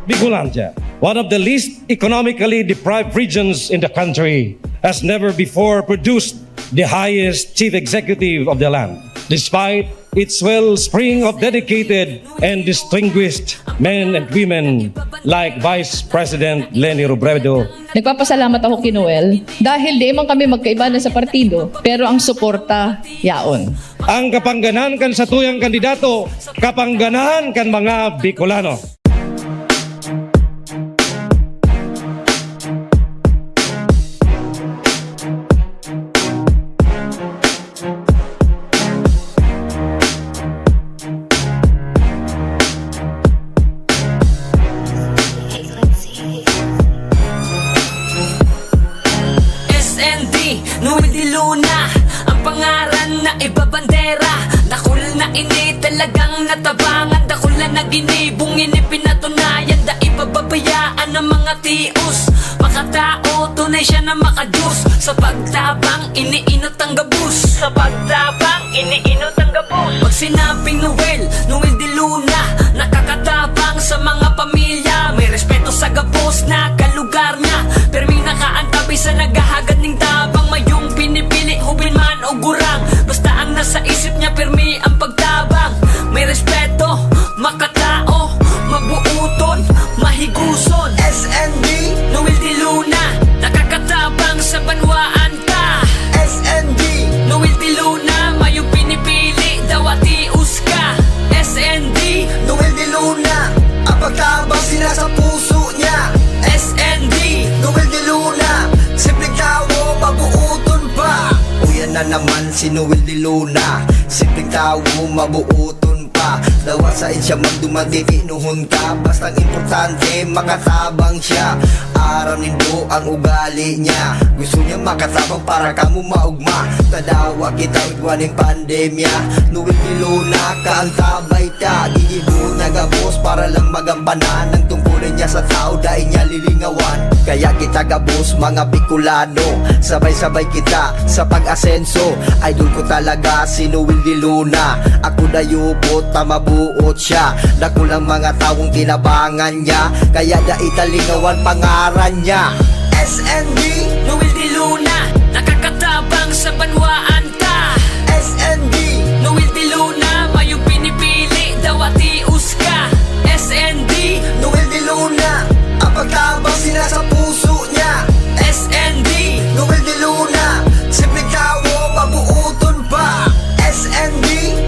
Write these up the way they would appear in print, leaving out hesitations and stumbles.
Bicolandia, one of the least economically deprived regions in the country, has never before produced the highest chief executive of the land, despite its wellspring of dedicated and distinguished men and women like Vice President Leni Robredo. Nagpapasalamat ako kay Noel dahil di man kami magkaiba na sa partido, pero ang suporta yaon. Ang kapanganahan kan sa tuyang kandidato, kapanganahan kan mga Bicolano. Noel de Luna, ang pangaran na ibabandera. Dakul na ini talagang natabangan, dakul na naginibong ini pinatunayan. Da ipababayaan ng mga tios, makatao, tunay siya na makadiyos. Sa pagtabang, iniinot ang gabus. Sa pagtabang, iniinot ang gabus. Pag sinabing Noel, Noel de Luna, nakakatabang sa mga pamilya. May respeto sa gabos na kalugar niya, pero may nakaantabi sa naghahagad ng tabang. Mayong pinipili, hubin man o gurang, basta ang nasa isip niya, pirmi ang pagtabang. May respeto, makatao, mabuuton, mahiguson. SND, Noel de Luna, nakakatabang sa banwaan ka. SND, Noel de Luna, mayong pinipili, dawatius ka. SND, Noel de Luna, ang pagtabang sinasa puso niya. SND, Noel de Luna, simpleng tao, mabuuton pa. Uyan na naman si Noel de Luna, simpleng tao, mabuuton pa. Dawasain siya magdumagiti nuhon ka, bastang importante makatabang siya. Araw nindo ang ugali niya, gusto niya makatabang para kamo maugma. Tadawa kita igwaning pandemya, Noel de Luna kaantabay ta. Gigibon nagabos para lang magampanan ng tungkulin niya sa tao, dahil niya lilingawan. Kaya kita gabos mga Bicolano, sabay-sabay kita sa pag-asenso. Idol ko talaga si Noel de Luna, ako dayupot tamabuot siya. Dako lang mga taong tinabangan niya, kaya da italingawan pangaran niya. SND, Noel de Luna, nakakatabang sa banwaan ka. SND, Noel de Luna, mayong pinipili, dawatius ka. SND, Noel de Luna, ang pagtabang sinasa puso niya. SND, Noel de Luna, simpleng tao, mabuuton pa. SND,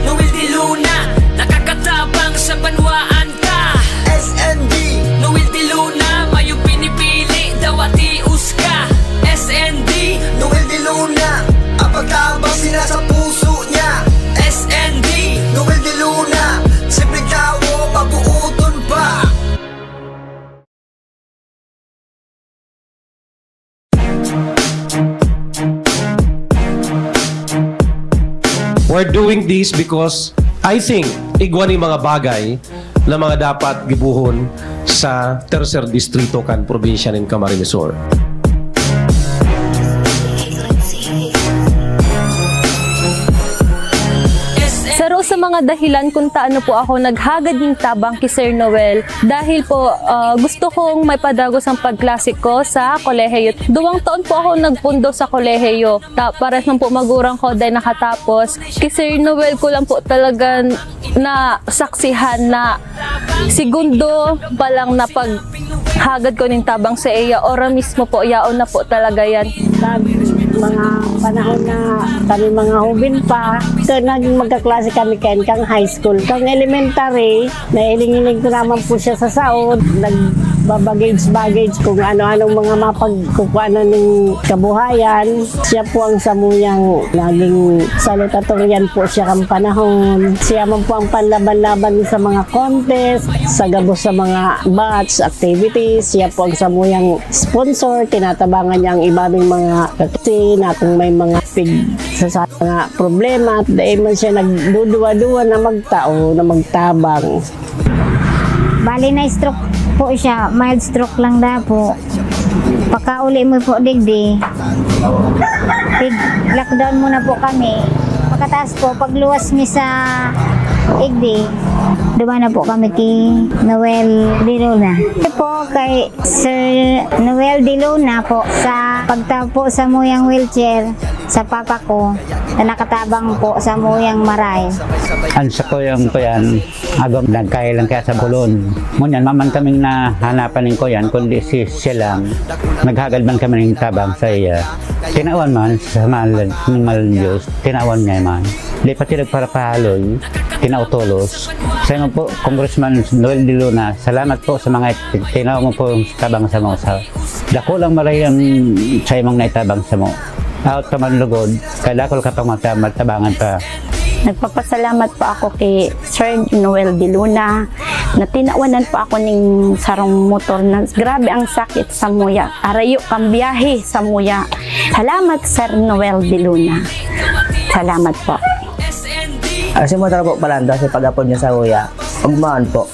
Noel de Luna, nakakatabang sa banwaan ka. SND, Noel de Luna, mayong pinipili, dawatius ka. SND, Noel de Luna, ang pagtabang sinasa puso niya. SND, Noel de Luna, simpleng tao, mabuuton pa. We're doing this because I think igwani mga bagay na mga dapat gibuhon sa Tercer Distrito kan probinsya ng Camarines Sur. Sa mga dahilan kung taano po ako naghagad ng tabang kay Sir Noel, dahil po gusto kong may padagos ang pagklasik ko sa kolehiyo. 2 taon po ako nagpundo sa kolehiyo. Para nang po magurang ko dahil nakatapos. Kay Sir Noel ko lang po talaga na saksihan na segundo pa lang na paghagad ko ng tabang sa iya. Ora mismo po, yaon na po talaga yan. Mga panahon na kami mga hubin pa, ito naging magkaklase kami kang high school. Kang elementary, nailing-iling ko naman po siya sa saod, nagbabagage kung ano-anong mga mapagkukuanan ng kabuhayan. Siya po ang samuyang naging salutatorian po siya kang panahon. Siya man po ang panlaban-laban sa mga contest, sa gabos sa mga batch activities. Siya po ang samuyang sponsor, tinatabangan niya ang ibabing mga kasi na kung may mga sa mga problema, dahil man siya nagduduwa-duwa na magtao, na magtabang. Bali na stroke po siya, mild stroke lang na po. Pagkauli mo po digdi, lockdown muna po kami. Pagkatapos po, pagluwas niya sa Igdi. Duma na po kami kay Noel De Luna. Ito po kay Sir Noel De Luna po sa pagtapo sa muyang wheelchair sa papa ko na nakatabang po sa muyang maray. Ang sa ko yung ko yan, agam nagkailang kaya sa bulon. Ngunyan, maman kaming nahanapan ng ko yan, kundi si silang naghagad man kami ng tabang sa iya. Tinawan man sa mahal Diyos, tinawan niya man. Di pati nagparapahaloy, tinautolos. Sa inyo po, Congressman Noel De Luna, salamat po sa mga tinaw mo po yung tabang sa mo. Dako lang maray ang sa imong naitabang sa mo. Out ka man lugod, kaya dako ka pang matabangan pa. Nagpapasalamat po ako kay Sir Noel De Luna na tinawanan po ako ng sarong motor na grabe ang sakit sa muya. Arayo kang biyahe sa muya. Salamat Sir Noel De Luna. Salamat po. Si motor po palanda sa pag-apod niya sa kuya. Pagmaan po.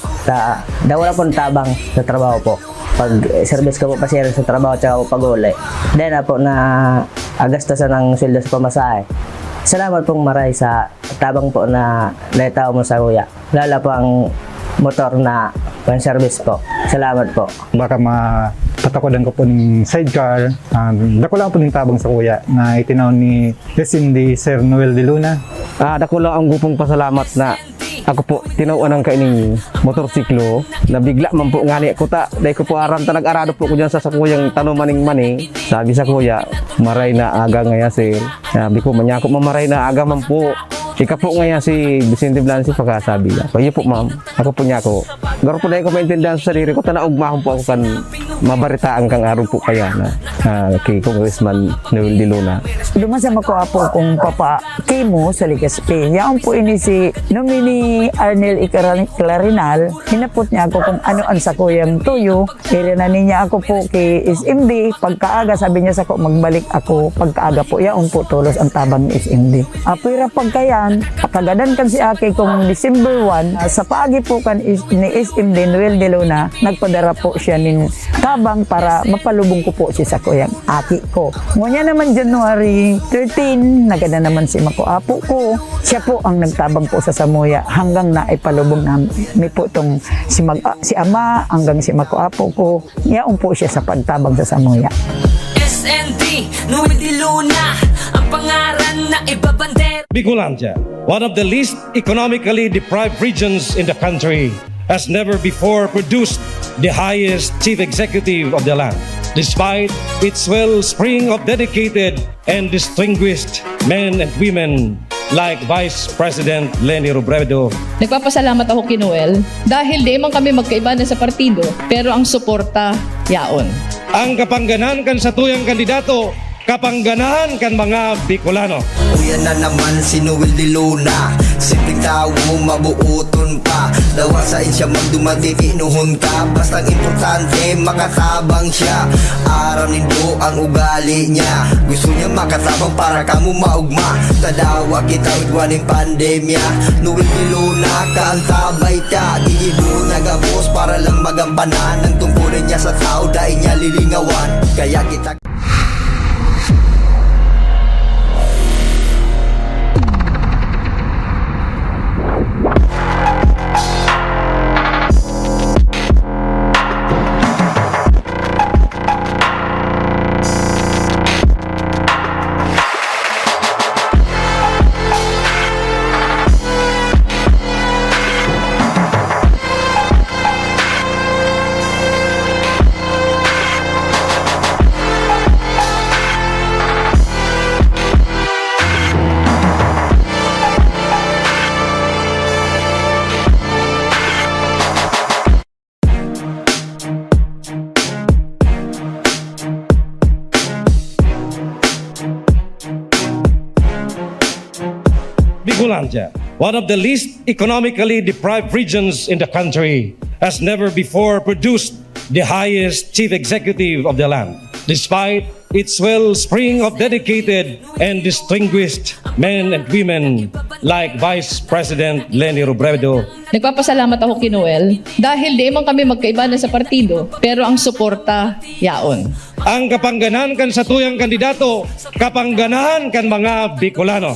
Wala po tabang sa trabaho po. Pag service ko po pasero sa trabaho at po pag-uli. Then na po na agastasan ng sweldo sa pamasahe. Salamat pong maray sa tabang po na naitaw mo sa kuya. Lala po ang motor na pang-service po. Salamat po. Baka mapatakodan ko po ng sidecar. Dako lang po ng tabang sa kuya na itinaw ni SMD Sir Noel De Luna. Dako lang ang gupong pasalamat na ako po tinawan ng kaining motorsiklo na bigla man po ngani ko ta dahil ko po aram ta nag-arado po ko dyan sa kuyang tanumaning mani. Sabi sa kuya, maray na aga ngaya sir. Sabi ko, manyako mamaray na aga man po. Ika po ngaya si Vicente Blancy pagkasabi niya. Kaya po ma'am, ako po niya ko. Garo po dahil ko maintindihan sa sarili ko, tanaugmahon po ako kan mabaritaan kang araw po kaya na kay Congressman Noel De Luna. Dumasama ko po kung papa Kimo sa Ligaspi. Yaon po ini si nominee Arnel Clarinal. Hinapot niya ako kung ano ang sa kuyang tuyo. Irinanin niya ako po kay SMD. Pagkaaga sabi niya sa ko magbalik ako. Pagkaaga po yaon po tulos ang tabang ni SMD. Apira pagkayan, pagkagadan kan si Aki kung December 1, sa paagi po kan ni SMD Noel De Luna, nagpadara po siya ng tabang para mapalubong ko po siya sa kuyang Aki ko. Ngunya naman January 13, nagana naman si Mako Apo ko. Siya po ang nagtabang po sa Samoya hanggang na ipalubong namin po itong si Ama hanggang si Mako Apo ko. Yaon po siya sa pagtabang sa Samoya. SND Noel De Luna, ang pangaran na ibabandera. Bicolandia, one of the least economically deprived regions in the country, has never before produced the highest chief executive of the land, despite its wellspring of dedicated and distinguished men and women like Vice President Leni Robredo. Nagpapasalamat ako kay Noel dahil di man kami magkaiba na sa partido pero ang suporta yaon. Ang kapangganan kan sa tuyang kandidato, kapangganahan kan mga Bicolano. Kuya na naman si Noel De Luna, simpleng tao mabuuton pa. Dawa sa insya magdumati inuhon ka. Bastang importante makatabang siya. Araw nindo ang ugali niya. Gusto niya makatabang para kamo maugma. Tadawa kita udwaning pandemya. Noel De Luna kaantabay ta. Gigibo nagabos para lang magampanan ang tungkulin niya sa tao dahil niya lilingawan. Kaya kita Bicolandia, one of the least economically deprived regions in the country, has never before produced the highest chief executive of the land, despite its wellspring of dedicated and distinguished men and women like Vice President Leni Robredo. Nagpapasalamat ako kay Noel dahil di man kami magkaiba na sa partido pero ang suporta yaon. Ang kapangganan kan sa tuyang kandidato, kapangganahan kan mga Bicolano.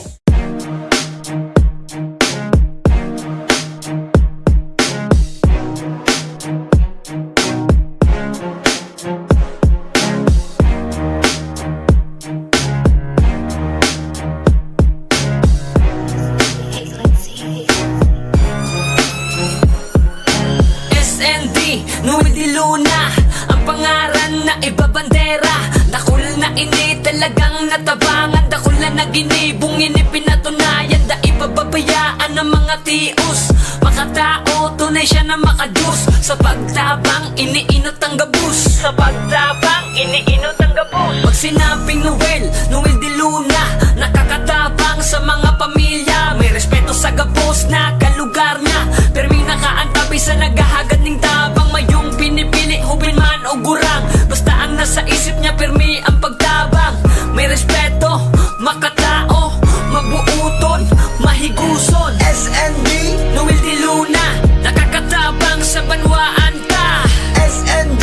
Luna, ang pangaran na ibabandera. Dakul na ini talagang natabangan, dakul na naginibong inipinatunayan. Da ipababayaan ng mga tios, makatao, tunay siya na makadus. Sa pagtabang, iniinot ang gabus. Sa pagtabang, iniinot ang gabus. Pag sinabing Noel, Noel de Luna, nakakatabang sa mga pamilya. May respeto sa gabos na kalugar niya, pero may nakaantabi sa naghahagad ng tabang. Mayong pinipili, hubin man o gurang, basta ang nasa isip niya, pirmi ang pagtabang. May respeto, makatao, mabuuton, mahiguson. SND, Noel de Luna, nakakatabang sa banwaan ka. SND,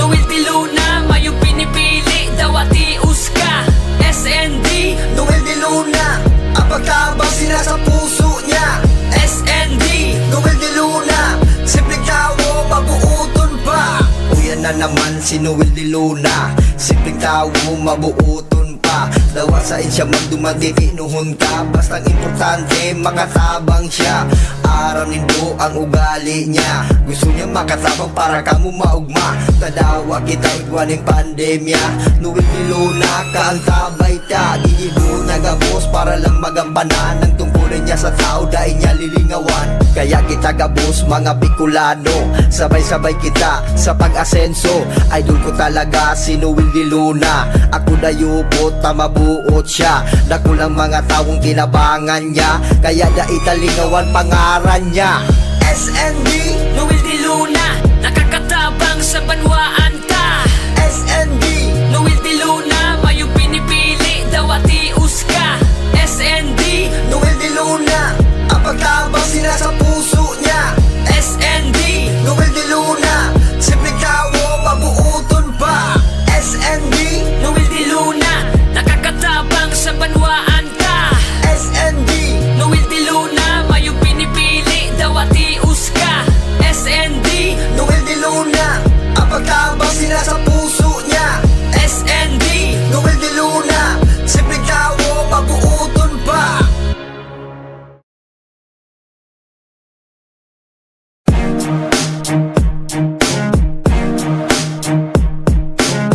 Noel de Luna, mayong pinipili, dawatius ka. SND, Noel de Luna, ang pagtabang sinasa puso niya. SND, Noel de Luna, simpleng tao, mabuuton pa. O yan na naman si Noel de Luna, simpleng tao, mabuuton pa. Dawasain siya man dumagitinuhon ka, bastang importante makatabang siya. Araw nindo ang ugali niya, gusto niya makatabang para kamo maugma. Tadawa kita igwaning pandemya, Noel de Luna kaantabay ta. Gigibo nagabos para lang magampanan ng tungkulin niya sa tao, dahil niya lilingawan. Kaya kita gabos mga Bicolano, sabay-sabay kita sa pag-asenso. Idol ko talaga si Noel de Luna, ako dayupot tamabuot siya. Dako lang mga taong tinabangan niya, kaya da italingawan pangaran niya. SND, Noel de Luna, nakakatabang sa banwaan ka. SND, Noel de Luna, mayong pinipili, dawatius ka. SND, Noel de Luna, ang pagtabang sinasa puso niya. SND, Noel de Luna, simpleng tao, mabuuton pa. SND, Noel de Luna, nakakatabang sa banwaan ka. SND, Noel de Luna, mayong pinipili, dawatius ka. SND, Noel de Luna, ang pagtabang sinasa puso niya. SND, Noel de Luna, simpleng tao, mabuuton pa.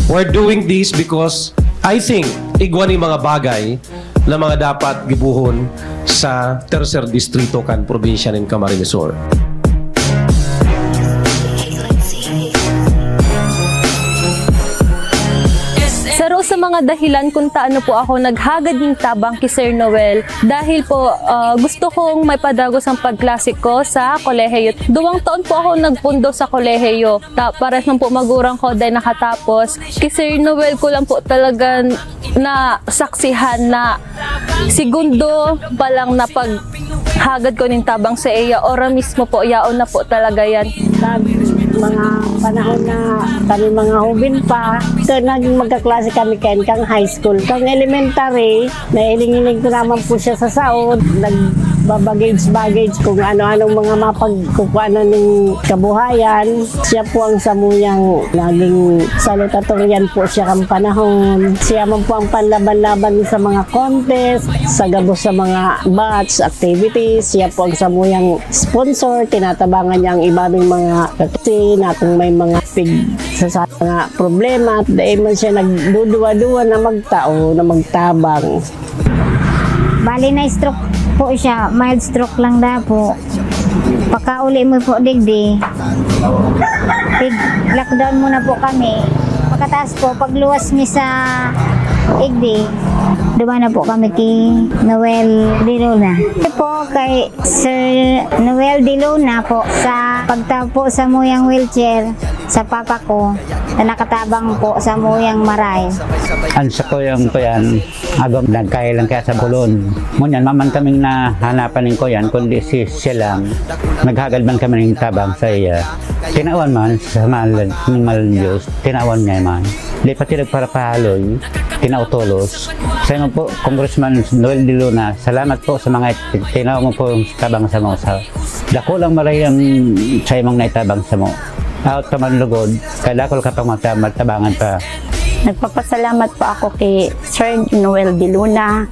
We're doing this because I think igwani mga bagay na mga dapat gibuhon sa Tercer Distrito kan probinsya ng Camarines Sur. Saro sa mga dahilan kung taano po ako naghagad ng tabang kay Sir Noel dahil po gusto kong may padagos ang pagklasik ko sa kolehiyo. 2 taon po ako nagpundo sa kolehiyo. Pares man po magurang ko dahil nakatapos. Kay Sir Noel ko lang po talaga na saksihan na segundo pa lang na paghagad ko ng tabang sa iya. Ora mismo po, yaon na po talaga yan. Mga panahon na kami mga hubin pa, so naging magkaklase kami kang high school. Kang elementary, nailing-iling ko naman po siya sa saod, nagbabagage kung ano-anong mga mapagkukuanan ng kabuhayan. Siya po ang samuyang naging salutatorian po siya kang panahon. Siya man po ang panlaban-laban sa mga contest, sa gabos sa mga batch activities. Siya po ang samuyang sponsor, tinatabangan niya ang ibabing mga kasi na kung may mga sa mga problema at dahil man siya nagduduwa-duwa na magtao, na magtabang. Bali na stroke po siya, mild stroke lang na po. Pagkauli mo po digdi, lockdown muna po kami. Pagkataas po, pagluwas mi sa igdi, dumaan na po kami kay Noel de Luna. Ito po kay Sir Noel de Luna po sa pagtapo sa muyang wheelchair sa papa ko na nakatabang po sa muyang maray. Ang sa kuyang ko yan, agam nagkailan kaya sa bulon. Ngunyan, maman kaming nahanapan ko yan, kundi siya lang. Naghagad man kami ng tabang sa iya. Tinawan man sa mahal ng Diyos, tinawan niya man. Di pati nagparapahaloy, tinautolos. Sa inyo po, Congressman Noel de Luna, salamat po sa mga tinaw mo po yung tabang sa mo. Dako lang maray ang sa imong naitabang sa mo. Out ka man lugod, kaya dakol ka pang magtabangan pa. Nagpapasalamat po ako kay Sir Noel de Luna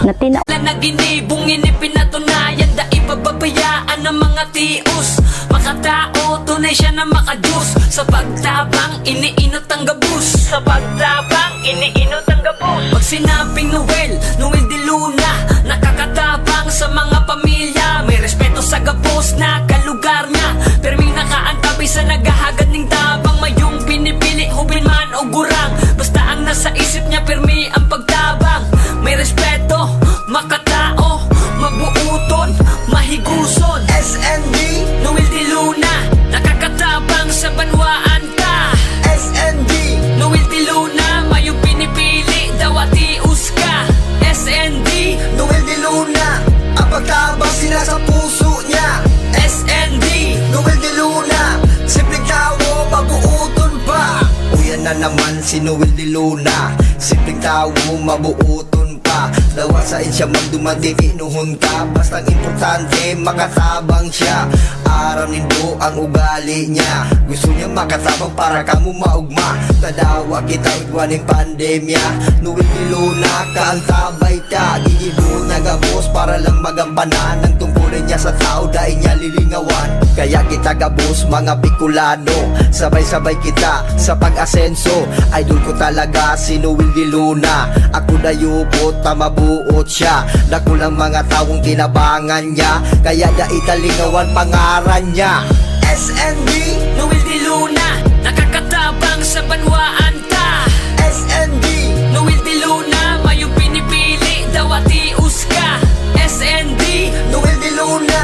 na na naginibong inipinatunayan, da ipababayaan ng mga tios. Makatao, tunay siya na makadiyos. Sa pagtabang, iniinot ang gabus. Sa pagtabang, iniinot ang gabus. Pag sinabing Noel, Noel de Luna, nakakatabang sa mga pamilya. May respeto sa gabos na kalugar niya, pero may nakaantabi sa naghahagad ng tabang. Mayong pinipili, hubin man o gurang, basta ang nasa isip niya, pirmi ang pagtabang. May respeto, makatao, mabuuton, mahiguson. SND, Noel de Luna, nakakatabang sa banwaan ka. SND, Noel de Luna, mayong pinipili, dawatius ka. SND, Noel de Luna, ang pagtabang sinasa puso niya. SND, Noel de Luna, simpleng tao, mabuuton pa. O yan na naman si Noel de Luna, simpleng tao, mabuuton pa. Dawasain siya magdumati, tinuhon ka. Bastang importante, makatabang siya. Araw nindo ang ugali niya, gusto niya makatabang para kamo maugma. Tadawa kita igwaning pandemya, Noel de Luna, kaantabay ta. Gigibo nagabos para lang magampanan ang tungkulin niya sa tao, dahil niya lilingawan. Kaya kita gabos mga Bicolano, sabay-sabay kita sa pag-asenso. Idol ko talaga si Noel de Luna, ako dayupot, tamabuot siya. Dakulang mga taong kinabangan niya, kaya da italingawan pangaran niya. SND, Noel de Luna, nakakatabang sa banwaan ka. SND, Noel de Luna, mayong pinipili, dawatius ka. SND, Noel de Luna,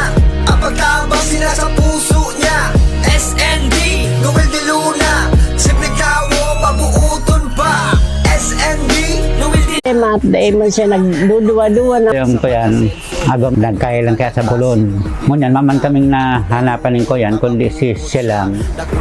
ang pagtabang sinasa puso niya. SND, Noel de Luna, simpleng tao, mabuuton pa. SND, Noel de Day man siya nagduduwa-duwa na. Yung ko yan, agam nagkailan kaya sa bulon. Ngunyan, maman kaming nahanapan ko yan, kundi siya lang.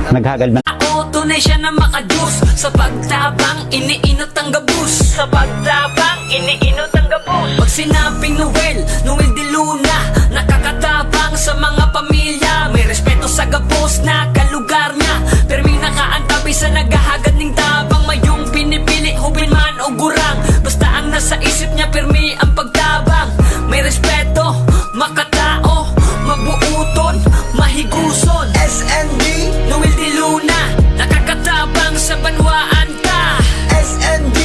Naghagad man. Ako, tunay siya na makadiyos. Sa pagtabang, iniinot ang gabus. Sa pagtabang, iniinot ang gabus. Pag sinabing Noel, Noel de Luna, nakakatabang sa mga pamilya. May respeto sa gabos na kalugar niya, pero may nakaantabi sa naghahagad ng tabang. Mayong pinipili, hubin man o gurang, basta ang nasa isip niya, pirmi ang pagtabang. May respeto, makatao, mabuuton, mahiguson. SND, Noel de Luna, nakakatabang sa banwaan ka. SND,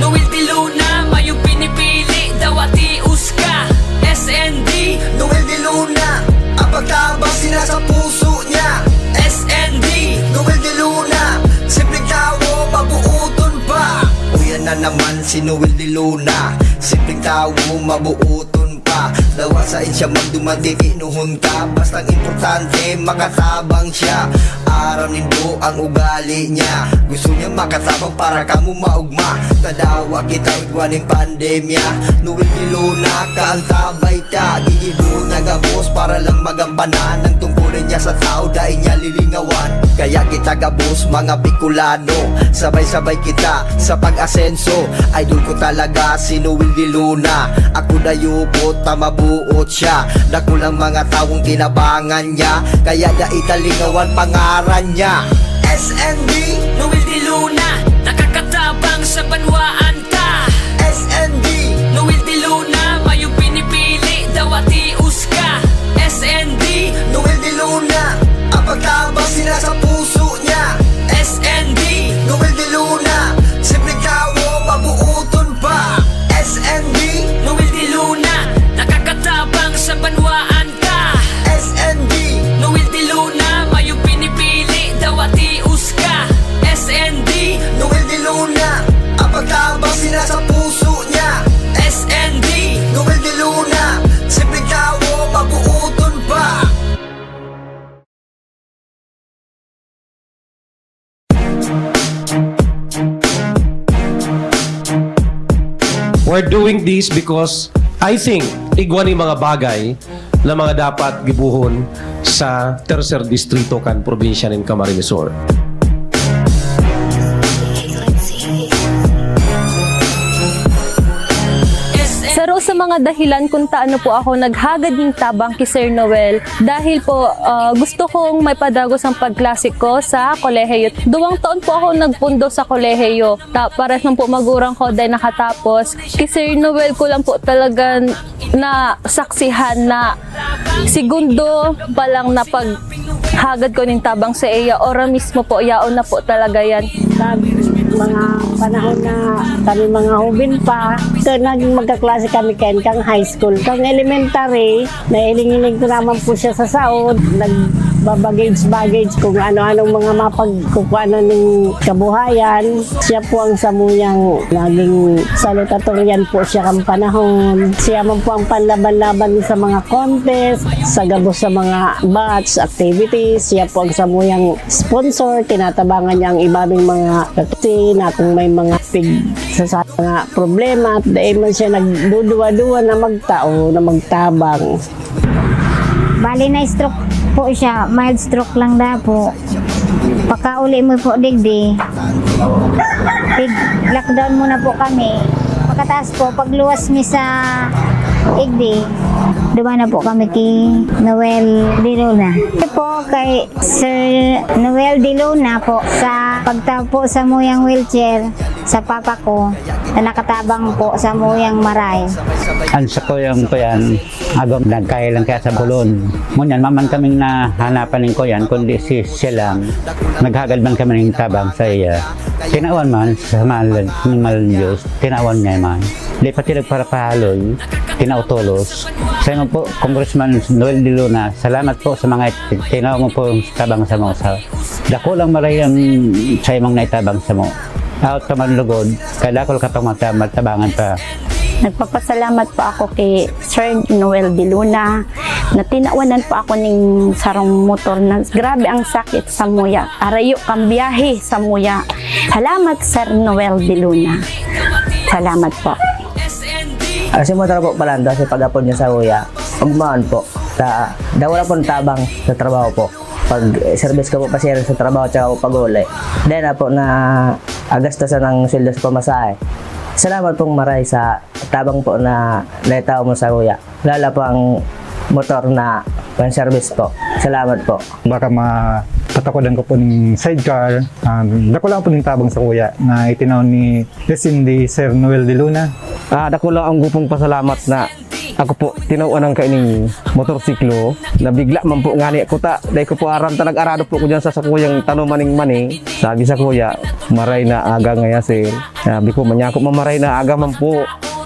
Noel de Luna, mayong pinipili, dawatius ka. SND, Noel de Luna, ang pagtabang sinasa puso niya. SND, Noel de Luna, simpleng tao, mabuuton pa. O yan na naman si Noel de Luna, simpleng tao, mabuuton pa. Dawasain siya magdumati, tinuhon ka. Bastang importante, makatabang siya. Araw nindo ang ugali niya, gusto niya makatabang para kamo maugma. Tadawa kita igwaning pandemya, Noel de Luna, kaantabay ta. Gigibo nagabos para lang magampanan ang tungkulin niya sa tao, dahil niya lilingawan. Kaya kita gabos mga Bicolano, sabay-sabay kita sa pag-asenso. Idol ko talaga si Noel de Luna, ako dayupot, tamabuot siya. Dakulang mga taong kinabangan niya, kaya da italingawan pangaran niya. SND, Noel de Luna, nakakatabang sa banwaan ka. SND, Noel de Luna, mayong pinipili, dawatius ka. SND, Noel de Luna, ang pagtabang sinasa puso niya. SND, Noel de Luna, simpleng tao, mabuuton pa. SND, Noel de Luna, nakakatabang sa banwaan ka. SND, Noel de Luna, mayong pinipili, dawatius ka. SND, Noel de Luna, ang pagtabang sinasa puso niya. SND, Noel de Luna, simpleng tao, mabuuton pa. We're doing this because I think igwani mga bagay na mga dapat gibuhon sa Tercer Distrito kan probinsya ng Camarines Sur. Saro sa mga mga dahilan kung taano po ako naghagad ng tabang kay Sir Noel dahil po gusto kong may padagos ang pagklasik ko sa kolehiyo. 2 taon po ako nagpundo sa kolehiyo. Para nang po magurang ko dahil nakatapos. Kay Sir Noel ko lang po talaga na saksihan na segundo pa lang na paghagad ko ng tabang sa iya. Ora mismo po, yaon na po talaga yan. Mga panahon na kami mga hubin pa, naging magkaklase kami kang high school. Kang elementary, nailing-iling ko naman po siya sa saod, nagbabagage kung ano-anong mga mapagkukuanan ng kabuhayan. Siya po ang samuyang naging salutatorian po siya kang panahon. Siya man po ang panlaban-laban sa mga contest, sa gabos sa mga batch activities. Siya po ang samuyang sponsor, tinatabangan niya ang ibabing mga kasi na kung may mga sa mga problema at dahil man siya nagduduwa-duwa na magtao, na magtabang. Bali na stroke po siya, mild stroke lang na po. Pagkauli mo po digdi, lockdown muna po kami. Pagkataas po, pagluwas mi sa igdi, dumaan na po kami kay Noel de Luna. Ito po kay Sir Noel de Luna po sa pagtapo sa muyang wheelchair sa papa ko na nakatabang po sa muyang maray. Ang sa kuyang ko yan, agam nagkailan kaya sa bulon. Ngunyan, maman kaming nahanapan ko yan, kundi siya lang. Naghagad man kami ng tabang sa iya. Tinawan man sa mahal ng Diyos, tinawan niya man. Di pati para pahaloy, tinautolos. Sa inyo po, Congressman Noel de Luna, salamat po sa mga tinaw mo po tabang sa mga sa. Dako lang maray ang sa imong naitabang sa mo. Out ka man lugod, kadakol ka pang matabangan pa. Nagpapasalamat po ako kay Sir Noel de Luna na tinawanan po ako ng sarong motor na grabe ang sakit sa muya. Arayo kang biyahe sa muya. Salamat Sir Noel de Luna. Salamat po. Si motor po palanda sa pag-apon niya sa kuya. Ugmaan po. Wala po tabang sa trabaho po. Pag service ko po pa siya sa trabaho at pag-uli. Dahil na po na agastasan ng sweldo sa pamasahe. Salamat pong maray sa tabang po na naitaw mo sa kuya. Lala po ang motor na pan-service po. Salamat po. Baka mapatakodan ko po ng sidecar. Dako lang po ng tabang sa kuya na itinaw ni SMD Sir Noel de Luna. Dako lang ang gupong pasalamat na ako po tinuuan ng kaining motorsiklo na bigla man po ngani ko ta dahil ko po aram ta nag-arado po ko dyan sa kuyang tanumaning mani. Sabi sa kuya, maray na aga ngaya sir. Sabi ko, manyako mamaray na aga man po.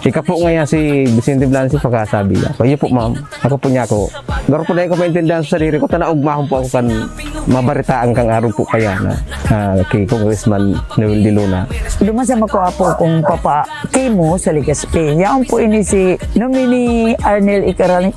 Ika po ngaya si Vicente Blancy pagkasabi niya. Kaya po ma'am, ako po niya ako. Garo po dahil ko maintindihan sa sarili ko, tanaugmahon po ako kan mabaritaan kang araw po kaya na kay Congressman Noel de Luna. Dumasama ko po kung papa Kimo sa Ligaspi. Yaon po ini si nominee Arnel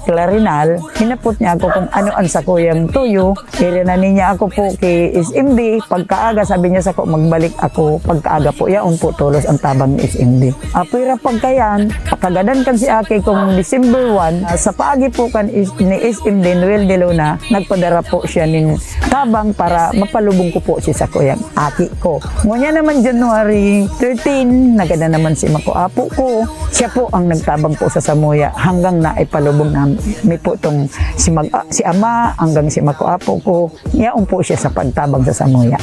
Clarinal. Hinapot niya ako kung ano ang sa kuyang tuyo. Irinanin niya ako po kay SMD. Pagkaaga sabi niya sa ko magbalik ako. Pagkaaga po yaon po tulos ang tabang ni SMD. Apira pagkayan, pakagadan kan si Aki kung December 1, sa paagi po kan ni SMD Noel de Luna, nagpadara po siya ng tabang para mapalubong ko po siya sa kuyang Aki ko. Ngunya naman January 13, nagada naman si Mako Apo ko. Siya po ang nagtabang po sa Samoya hanggang na ipalubong namin po itong si Ama hanggang si Mako Apo ko. Yaon po siya sa pagtabang sa Samoya.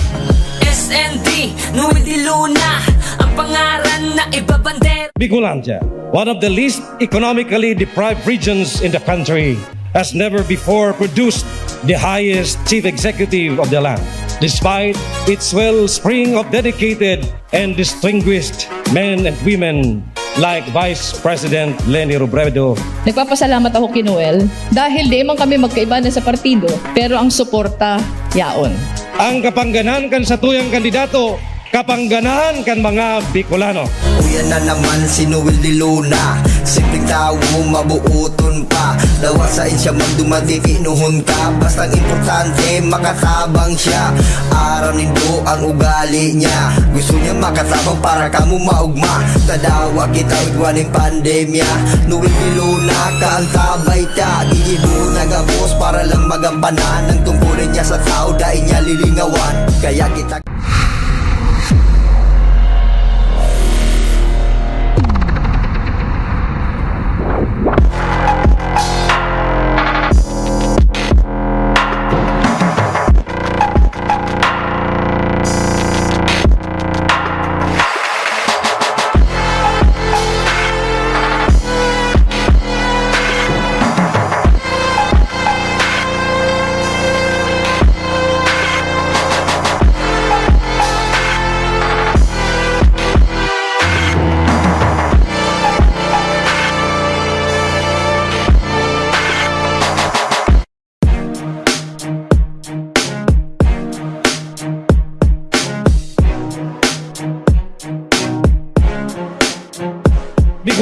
SND, Noel de Luna, ang pangaran na ibabandera. Bicolandia, one of the least economically deprived regions in the country, has never before produced the highest chief executive of the land, despite its wellspring of dedicated and distinguished men and women like Vice President Leni Robredo. Nagpapasalamat ako kay Noel dahil di man kami magkaiba na sa partido pero ang suporta yaon. Ang kapangganan kan sa tuyang kandidato, kapangganan kan mga Bicolano. Kuya na naman si Noel de Luna, simpleng tao mabuuton pa. Dawa sa siya magdumati kinuhon ka. Bastang importante makatabang siya. Araw nindo ang ugali niya. Gusto niya makatabang para kamo maugma. Tadawa kita igwaning pandemya. Noel de Luna kaantabay ta. Gigido nagabos para lang magampanan ang tungkulin niya sa tao dahil niya lilingawan. Kaya kita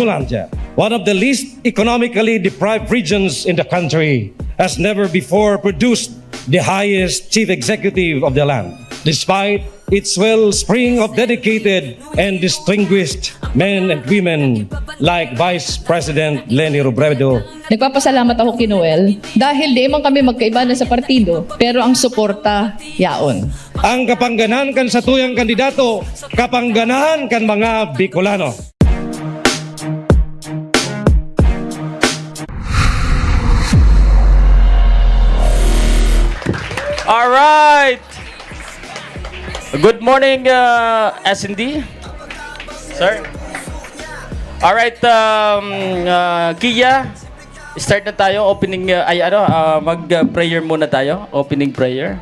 Inulandia, one of the least economically deprived regions in the country, has never before produced the highest chief executive of the land, despite its wellspring of dedicated and distinguished men and women like Vice President Leni Robredo. Nagpapasalamat ako kay Noel dahil di man kami magkaiba na sa partido, pero ang suporta yaon. Ang kapanganahan kan sa tuyang kandidato, kapanganahan kan mga Bicolano. All right. Good morning, S&D. Sir. All right, Kia, start na tayo. Opening, mag-prayer muna tayo. Opening prayer.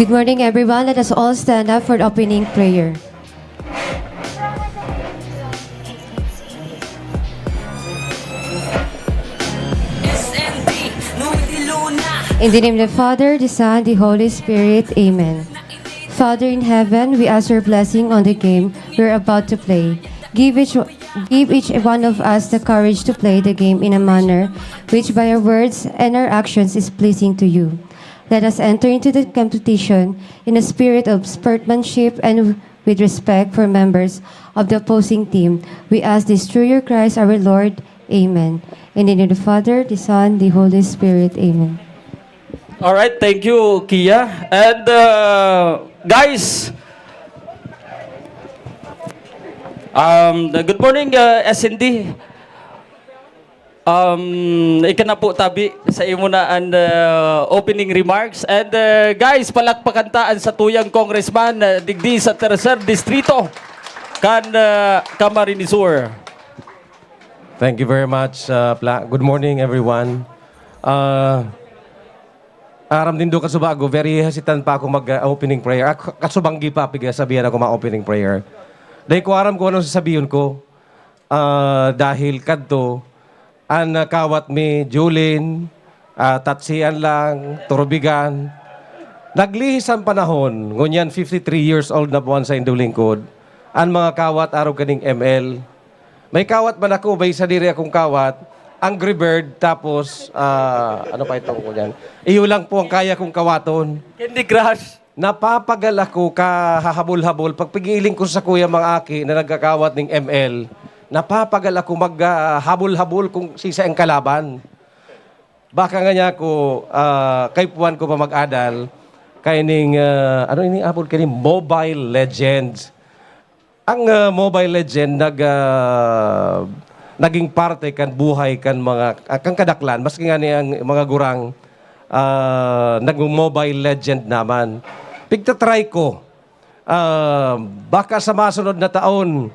Good morning, everyone. Let us all stand up for the opening prayer. In the name of the Father, the Son, the Holy Spirit. Amen. Father in heaven, we ask your blessing on the game we're about to play. Give each one of us the courage to play the game in a manner which by our words and our actions is pleasing to you. Let us enter into the competition in a spirit of sportsmanship and with respect for members of the opposing team. We ask this through your Christ our Lord. Amen. In the name of the Father, the Son, the Holy Spirit. Amen. All right, thank you, Kia. And guys, good morning, S&D. Ika na po tabi sa imo na ang opening remarks. And guys, palakpakantaan sa tuyang congressman digdi sa Tercer Distrito kan Camarines Sur. Thank you very much, Pla. Good morning, everyone. Aram din do kasubago, very hesitant pa ako mag-opening prayer. Kasubanggi pa, sabihan ako ma-opening prayer. Dahil ko aram ko anong sasabihin ko. Dahil kadto, ang kawat mi, Julin, tatsian lang, turbigan. Naglihis ang panahon, ngunyan 53 years old na buwan sa indulingkod. Ang mga kawat araw kaning ML. May kawat man ako, bay sa diri akong kawat. Angry Bird, tapos, ano pa itong ko dyan? Iyo lang po ang kaya kong kawaton. Candy Crush. Napapagal ako kahahabol-habol. Pagpigiling ko sa kuya mga aki na nagkakawat ng ML, napapagal ako maghabol-habol kung sisa ang kalaban. Baka nga niya ako, kay puwan ko pa mag-adal, kay ning, ano ini abol kay Mobile Legends. Ang Mobile Legend naging parte kan buhay kan mga kang kadaklan maski nga niyang mga gurang nag-Mobile Legend naman. Pigta-try ko. Baka sa masunod na taon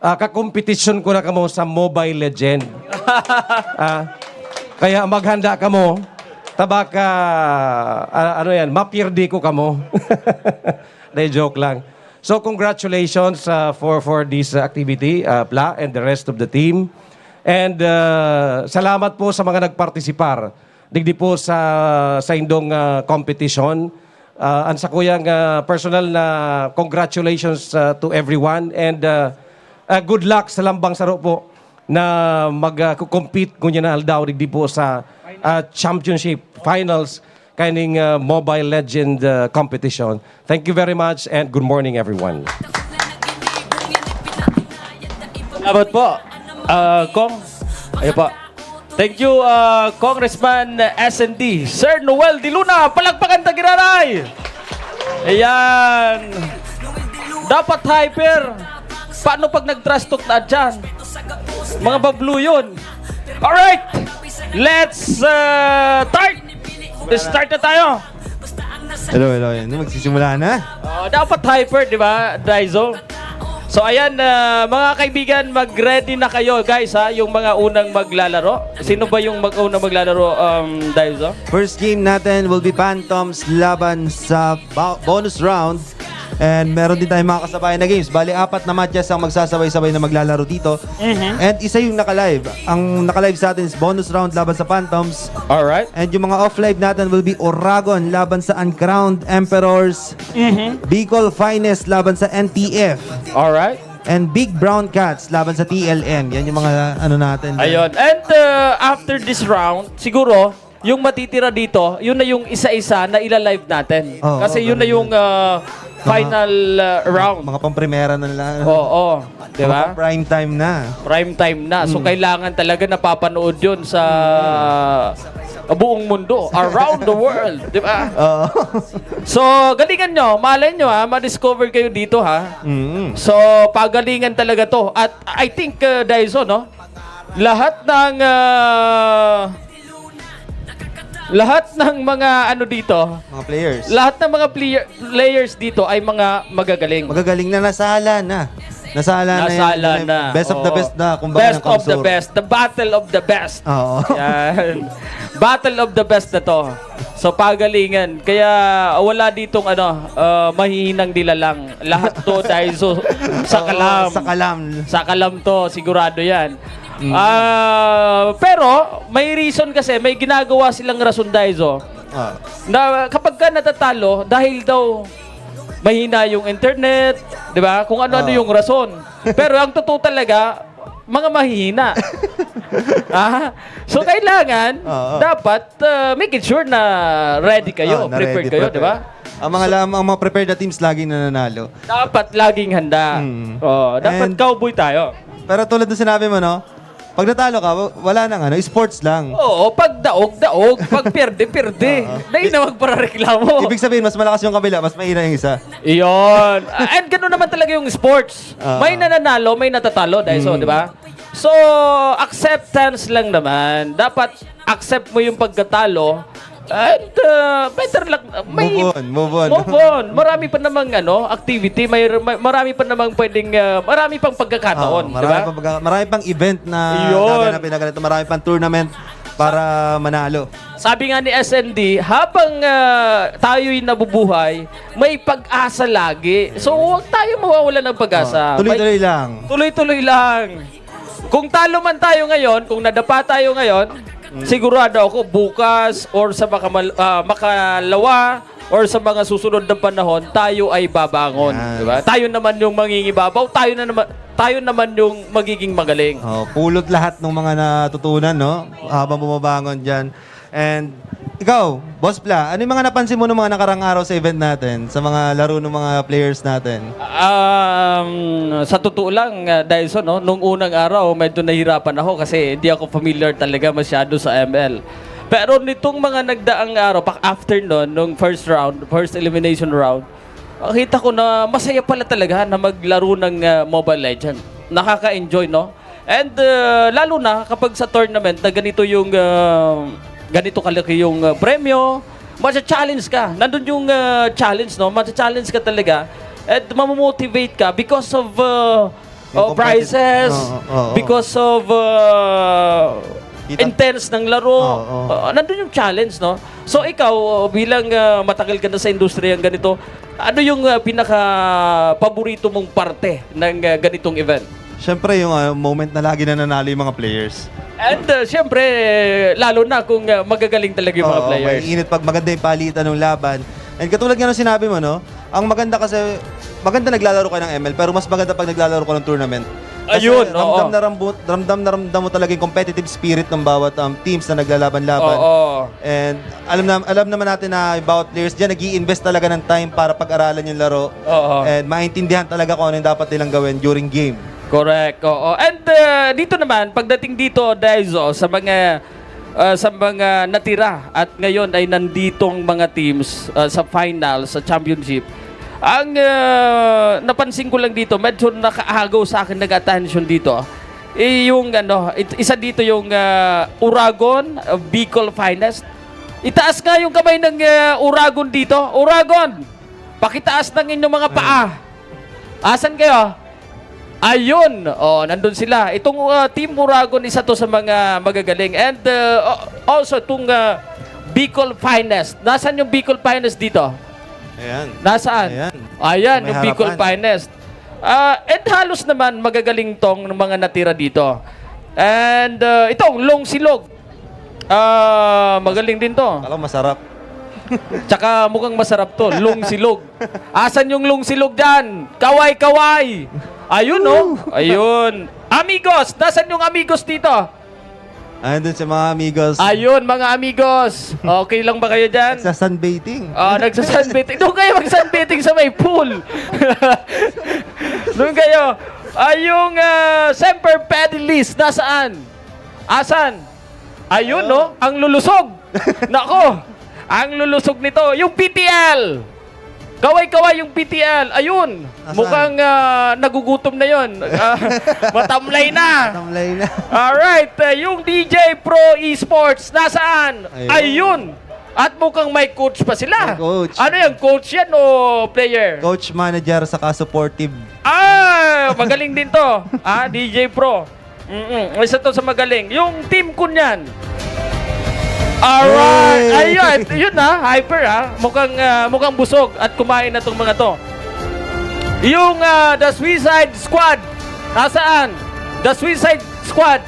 kakompetisyon ko na kamo sa Mobile Legend. Kaya maghanda kamo. Tabaka ano yan, mapirdi ko kamo. Dahil joke lang. So congratulations for this activity, Pla, and the rest of the team. And salamat po sa mga nagpartisipar. Digdi po sa indong competition. Ang sa kuyang personal na congratulations to everyone. And good luck sa lambang saro po na mag-compete kunya na aldaw digdi po sa championship finals kaning Mobile Legend competition. Thank you very much and good morning everyone. Salamat po, Kong. Ayun po. Thank you, Congressman S&D. Sir Noel Di Luna, palakpakan tagiraray. Ayan. Dapat hyper. Paano pag nag-trust talk na dyan? Mga bablu yun. Alright. Let's start. Start na tayo. Hello. Magsisimula na? Dapat hyper, di ba, Daizo? So ayan, mga kaibigan, mag-ready na kayo, guys, ha? Yung mga unang maglalaro. Sino ba yung unang maglalaro, Daizo? First game natin will be Phantoms laban sa bonus round And meron din tayong mga kasabayan na games. Bali, 4 na matches ang magsasabay-sabay na maglalaro dito. And isa yung naka-live. Ang naka-live sa atin is bonus round laban sa Phantoms. Alright. And yung mga off-live natin will be Oragon laban sa Uncrowned Emperors. Bicol Finest laban sa NTF. Alright. And Big Brown Cats laban sa TLM. Yan yung mga ano natin. Ayun. And after this round, siguro, yung matitira dito, yun na yung isa-isa na ila-live natin. Kasi yun na yung final round. Mga pang-primera na lang. Oo. Di ba? Mga prime time na. Prime time na. So, kailangan talaga napapanood yun sa buong mundo. Around the world. Di ba? So, galingan nyo. Malay nyo ma-discover kayo dito So, pagalingan talaga to. At I think, Daiso, no? Lahat ng mga ano dito, mga players. Lahat ng mga players dito ay mga magagaling. Magagaling na nasala na. Nasala na. Best of the best na. Best of the best. The battle of the best. Oo. Yan. Battle of the best na to. So, pagalingan. Kaya wala ditong mahihinang dila lang. Lahat to dahil sa kalam. Sa kalam to. Sigurado yan. Pero may reason kasi, may ginagawa silang rason Daiso. Na kapag ka natatalo, dahil daw mahina yung internet, 'di ba? Kung ano-ano yung rason. Pero ang totoo talaga, mga mahihina. So kailangan dapat make it sure na ready kayo, prepared kayo, 'di ba? Ang mga prepared na teams laging nananalo. Dapat laging handa. Dapat cowboy tayo. Pero tulad ng sinabi mo, no? Pag natalo ka, wala nang sports lang. Oo, pag daog. Pag perde. Dahil na magparareklamo. Ibig sabihin, mas malakas yung kabila, mas mahina yung isa. Iyon. And gano'n naman talaga yung sports. May nananalo, may natatalo, Daiso, di ba? So, acceptance lang naman. Dapat accept mo yung pagkatalo. And better lang. Move on. Marami pa namang activity. Marami pa namang pwedeng, marami pang pagkakataon. Marami pang event na gaganapin na ganito. Marami pang tournament para manalo. Sabi nga ni SND, habang tayo'y nabubuhay, may pag-asa lagi. So, huwag tayo mawawala ng pag-asa. Tuloy-tuloy lang. Tuloy-tuloy lang. Kung talo man tayo ngayon, kung nadapa tayo ngayon, sigurado ako bukas or sa makalawa or sa mga susunod na panahon, tayo ay babangon. Diba? Tayo naman yung mangingibabaw, tayo naman yung magiging magaling. Pulot lahat ng mga natutunan, no? Habang bumabangon dyan. And ikaw, Boss Pla, ano yung mga napansin mo ng mga nakarang araw sa event natin? Sa mga laro ng mga players natin? Sa totoo lang, Daiso, no? Nung unang araw, medyo nahirapan ako kasi hindi ako familiar talaga masyado sa ML. Pero nitong mga nagdaang araw, after nun, nung first elimination round, nakita ko na masaya pala talaga na maglaro ng Mobile Legends. Nakaka-enjoy, no? And lalo na kapag sa tournament na ganito yung ganito kalaki yung premyo, matcha-challenge ka. Nandun yung challenge, no? Matcha-challenge ka talaga. At mamomotivate ka because of prizes, because of intense ng laro. Nandun yung challenge, no? So ikaw, bilang matagal ka na sa industriyang ganito, ano yung pinaka-paborito mong parte ng ganitong event? Siyempre, yung moment na lagi na nanalo yung mga players. And siyempre, lalo na kung magagaling talaga yung mga players. Mainit pag maganda yung palitan ng laban. And katulad nga ng sinabi mo, no? Ang maganda kasi, maganda naglalaro ka ng ML, pero mas maganda pag naglalaro ka ng tournament. Kasi Ayun, ramdam mo talaga yung competitive spirit ng bawat teams na naglalaban-laban. And alam naman natin na yung bawat players dyan, nag-i-invest talaga ng time para pag-aralan yung laro. And maintindihan talaga kung ano yung dapat nilang gawin during game. Correct. Oo. And dito naman, pagdating dito, Daiso, sa mga natira at ngayon ay nanditong mga teams sa final, sa championship, ang napansin ko lang dito, medyo nakaagaw sa akin nag-attention dito. Yung isa dito yung Oragon, Bicol Finest. Itaas nga yung kamay ng Oragon dito. Oragon, pakitaas ng inyong mga paa. Asan kayo? Ayun, nandun sila. Itong Team Oragon, isa to sa mga magagaling. And also itong Bicol Finest. Nasaan yung Bicol Finest dito? Ayan. Nasaan? Ayan. Ayan, May yung Bicol harapan. Finest. And halos naman magagaling tong mga natira dito. And itong Long Silog. Magaling din to. Alam, masarap. Tsaka mukhang masarap to, Long Silog. Asan yung Long Silog dyan? Kaway-kaway. Ayun, no? Ayun. Amigos, nasan yung amigos dito? Andun sa mga amigos. Ayun, mga amigos. Okay lang ba kayo dyan? Sa sunbathing. Nagsa-sunbathing. Doon kayo mag-sunbathing sa may pool. Doon kayo. Yung Semper Fidelis, nasaan? Asan? Ayun, no? Ang lulusog. Nako, ang lulusog nito. Yung PTL. Kaway-kaway yung PTL. Ayun. Nasaan? Mukhang nagugutom na yon. Matamlay na. Tamlay na. Alright, yung DJ Pro Esports, nasaan? Ayun. At mukhang may coach pa sila. May coach. Ano yan? Coach yan o player? Coach, manager, saka supportive. Magaling din to. DJ Pro. Isa to sa magaling. Yung team ko niyan. Alright. Ayun, yun hyper mukhang busog at kumain na tong mga to. Yung The Suicide Squad, nasaan? The Suicide Squad.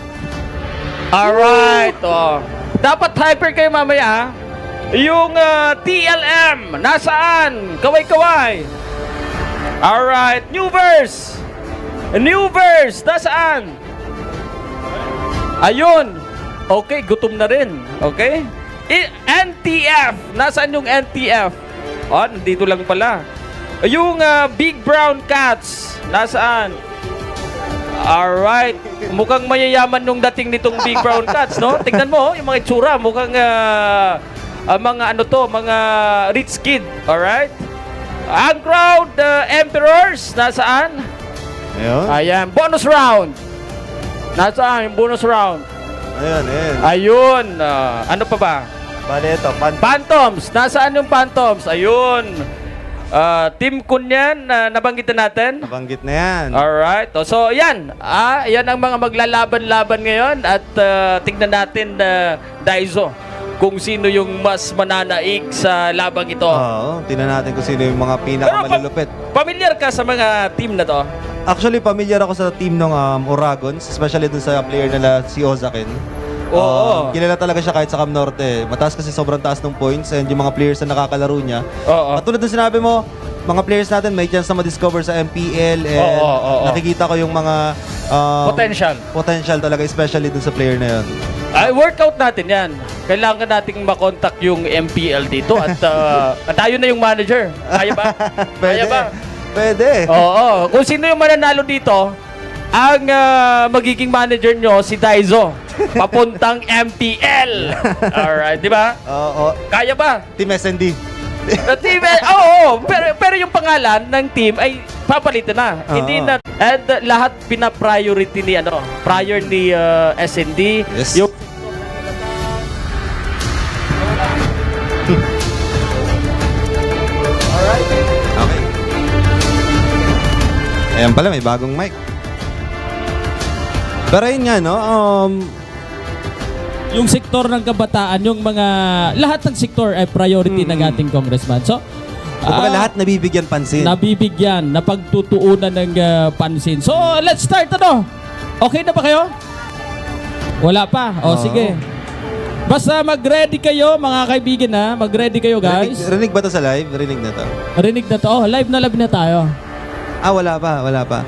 Alright, dapat hyper kayo mamaya, Yung TLM, nasaan? Kaway-kaway. Alright, New Verse, nasaan? Ayun. Okay, gutom na rin. Okay? NTF. Nasaan yung NTF? Nandito lang pala. Yung Big Brown Cats. Nasaan? Alright. Mukhang mayayaman nung dating nitong Big Brown Cats, no? Tingnan mo, yung mga itsura. Mukhang mga rich kid. Alright? Ang crowd, Emperors. Nasaan? Ayun. Ayan. Bonus round. Nasaan yung bonus round? Ayun. Ano pa ba? Bale ito, Phantoms. Nasaan yung Phantoms? Ayun. Team Kun yan, nabanggit na natin. Nabanggit na yan. Alright. So, yan. Yan ang mga maglalaban-laban ngayon. At tignan natin, Daizo, kung sino yung mas mananaig sa labang ito. Oo, tingnan natin kung sino yung mga pinakamalulupit. Familiar ka sa mga team na to? Actually, familiar ako sa team ng Oragons, especially dun sa player nila si Ozakin. Oo. Kilala talaga siya kahit sa Cam Norte. Mataas kasi sobrang taas ng points and yung mga players na nakakalaro niya. Oo. At tulad ng sinabi mo, mga players natin may chance na ma-discover sa MPL and nakikita ko yung mga potential talaga, especially dun sa player na yun. Workout natin yan. Kailangan nating makontak yung MPL dito at tayo na yung manager. Kaya ba? Kaya ba? Pwede. Oo. Kung sino yung mananalo dito, ang magiging manager nyo, si Daizo. Papuntang MPL. Alright, di ba? Oo. Kaya ba? Team SND. Pero yung pangalan ng team ay papalitan na. Hindi na. And lahat pina-priority ni prior ni SND. Yes. Yung Alright. Okay. Ayan pala, may bagong mic. Pero yun nga, no? Yung sektor ng kabataan, yung mga lahat ng sektor ay priority ng ating congressman. So, lahat nabibigyan pansin. Nabibigyan, napagtutuunan ng pansin. So, let's start Okay na ba kayo? Wala pa. Sige. Basta mag-ready kayo, mga kaibigan Mag-ready kayo, guys. Rinig ba to sa live? Rinig na to. Rinig na to. Live na tayo. Wala pa.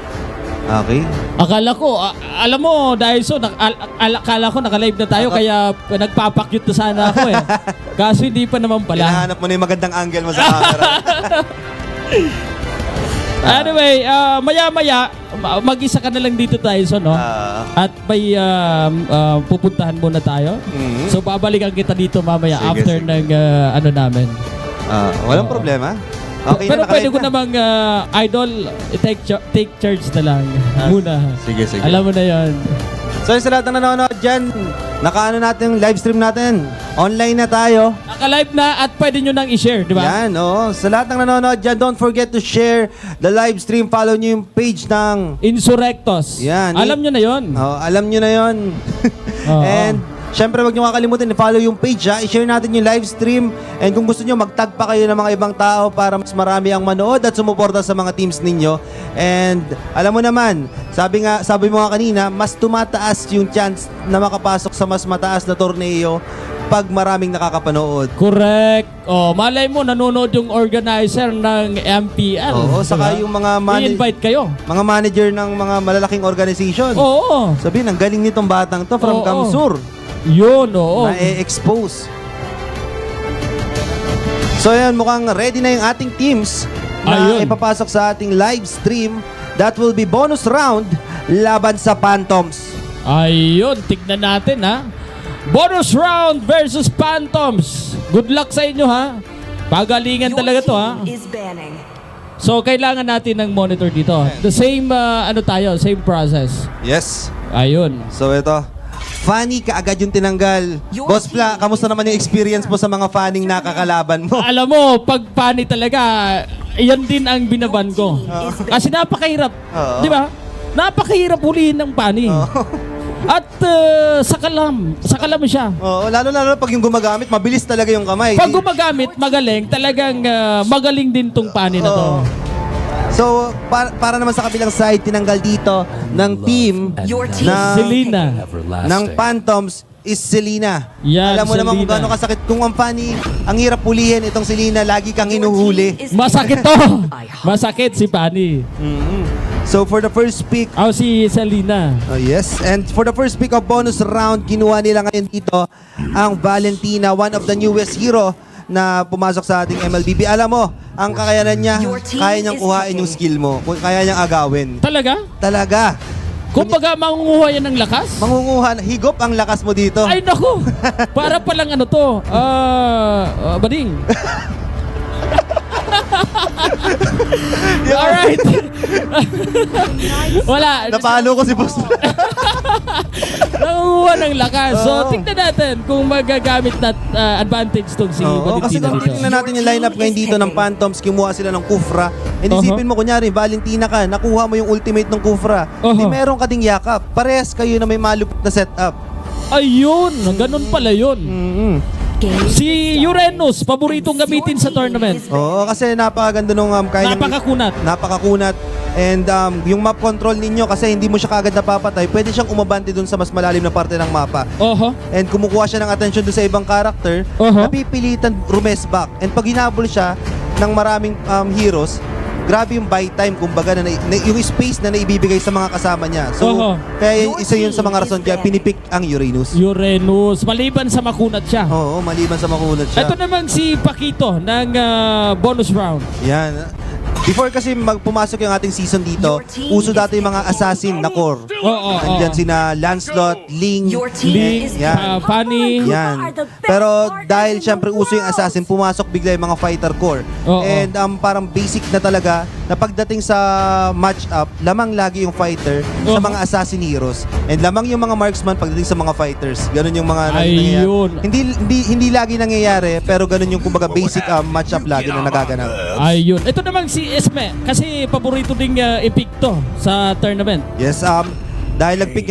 Okay. Akala ko, alam mo, Daiso, akala ko naka-live na tayo, kaya nagpapakyut na sana ako Kaso hindi pa naman pala. Hinahanap mo na yung magandang angle mo sa camera. Anyway, maya-maya, mag-isa ka na lang dito, Daiso, no? At may pupuntahan muna tayo. So, babalikan kita dito mamaya after ng namin. Walang problema. Okay, pero pwede ko namang idol, take charge na lang muna. Sige. Alam mo na yon. So sa lahat ng nanonood dyan, natin live stream natin. Online na tayo. Naka-live na at pwede nyo nang i-share, di ba? Yan, Sa lahat ng nanonood dyan, don't forget to share the live stream. Follow nyo yung page ng Insurrectos. Yan. Alam nyo na yon. Alam nyo na yon. And syempre wag nyo kakalimutan i-follow yung page ha. I-share natin yung live stream. And kung gusto nyo, magtag pa kayo ng mga ibang tao para mas marami ang manood at sumuporta sa mga teams ninyo. And alam mo naman, sabi mo nga kanina, mas tumataas yung chance na makapasok sa mas mataas na torneo pag maraming nakakapanood. Correct. Oh, malay mo nanonood yung organizer ng MPL. Oo, saka yung mga i-invite kayo. Mga manager ng mga malalaking organization. Oo. Sabihin, ang galing nitong batang to from Oo. Kamsur. Yun, oo. Na-expose. So yan, mukhang ready na yung ating teams na Ayun. ipapasok sa ating live stream. That will be bonus round laban sa Phantoms. Ayun, tignan natin ha. Bonus round versus Phantoms. Good luck sa inyo ha. Pagalingan talaga to ha. So kailangan natin ng monitor dito. The same same process. Yes. Ayun. So ito, Fanny kaagad yung tinanggal. Boss Pla, kamusta naman yung experience mo sa mga fanning nakakalaban mo? Alam mo, pag pani talaga, yan din ang binaban ko. Kasi napakahirap. Oo. Di ba? Napakahirap hulihin ng pani. At sakalam siya. Oo, lalo pag yung gumagamit, mabilis talaga yung kamay. Pag gumagamit, magaling. Talagang magaling din tong pani na to. So, para naman sa kabilang side, tinanggal dito ng team na Selena. ng Phantoms is Selena. Yan, Alam mo naman kung Selena. gaano kasakit. Kung ang Fanny, ang hirap pulihin itong Selena, lagi kang hinuhuli. Masakit to. Masakit si pani. So for the first pick, si Selena. Yes, and for the first pick of bonus round, kinuha nila ngayon dito ang Valentina, one of the newest hero na pumasok sa ating MLBB. Alam mo, ang kakayanan niya, kaya niyang kuhain yung skill mo. Kaya niyang agawin. Talaga? Talaga. Kung baga mangunguha yan ng lakas? Mangunguha, higop ang lakas mo dito. Ay naku! Para palang bading. Alright. Wala. Napalo ko si Boss. Nangunguha ng lakas. So, tingnan natin kung magagamit na advantage tong si Kasi Valentina kung dito. tingnan natin yung lineup ngayon dito ng Phantoms, kumuha sila ng Kufra. And isipin mo, kunyari, Valentina ka, nakuha mo yung ultimate ng Kufra. Di meron ka ding yakap. Parehas kayo na may malupit na setup. Ayun, ganun pala yun. Si Uranus, paboritong gamitin sa tournament. Oo, kasi napakaganda nung Napakakunat. Napakakunat. And yung map control ninyo, kasi hindi mo siya kagad napapatay, pwede siyang umabante dun sa mas malalim na parte ng mapa. And kumukuha siya ng attention dun sa ibang character, napipilitan rumesback. And pag hinabol siya ng maraming heroes, grabe yung buy time, kumbaga, yung space na naibibigay sa mga kasama niya. So, kaya isa yun sa mga rason kaya pinipick ang Uranus. Uranus, maliban sa makunat siya. Oo, maliban sa makunat siya. Ito naman si Paquito ng bonus round. Yan. Before kasi pumasok yung ating season dito, uso dati yung mga assassin na core. Andyan sina Lancelot, Ling, yan. Fanny. Yan. Pero dahil syempre uso yung assassin, pumasok bigla yung mga fighter core. And parang basic na talaga na pagdating sa match-up, lamang lagi yung fighter sa mga assassin heroes. And lamang yung mga marksman pagdating sa mga fighters. Ganun yung mga nangyayari. Hindi lagi nangyayari, pero ganun yung kumbaga basic match-up lagi na nagaganap. Ayun. Ito naman si Esme, kasi paborito ding i-pick to sa tournament. Yes, dahil nag-pick